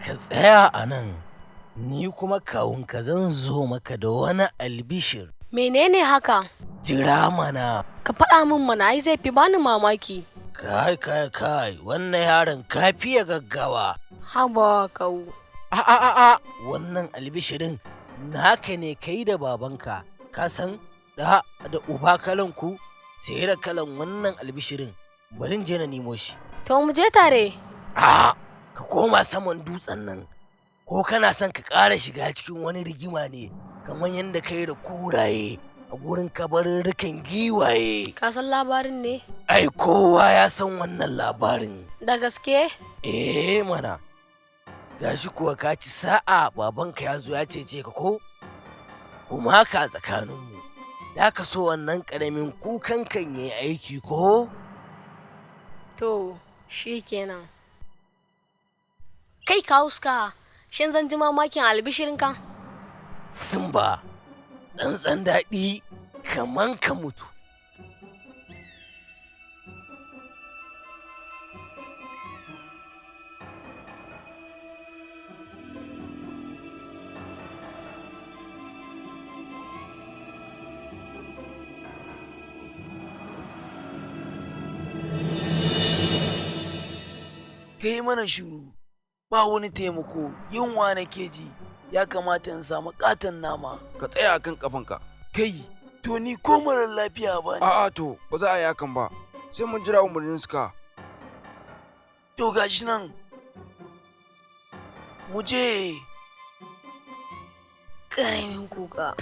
Ka tsaya a nan, ni kuma kawunka zan zo maka da wani albishir. Menene haka? Jira mana. Ka faɗa min mana ai zai fi bani mamaki. Kai, wannan yaron ka fiye gaggawa. Haba kawu. Wannan albishirin naka ne kai da babanka. Ka san da uba kalanku sai da kalan wannan albishirin. Bari je na nemo shi. To mu je tare. Ka koma saman dutsen nan. Ko kana son ka ƙara shiga cikin wani rigima ne, kamar yadda kai da kuraye a gurin kabarurrukan giwaye. Ka san labarin ne? Ai, kowa ya san wannan labarin. Da gaske? Mana. Gashi kuwa ka ci sa'a babanka ya zo ya cece ka ko? Kuma haka a tsakaninmu. Da ka so wannan ƙaramin kukan kan yi aiki ko? To, shi kenan. Kai kawuska, shin zan ji mamakin albishirinka? Simba, tsantsan daɗi kaman ka mutu. Kai mana shiru, ba wani taimako, yunwa nake ji, ya kamata in samu ƙaton nama. Ka tsaya akan kafanka. Kai, to ni ko marar lafiya ba ne. A'a to, ba za a yi hakan ba, sai mun jira umarnin Scar. To gashi nan, mu je. Ƙaramin kuka.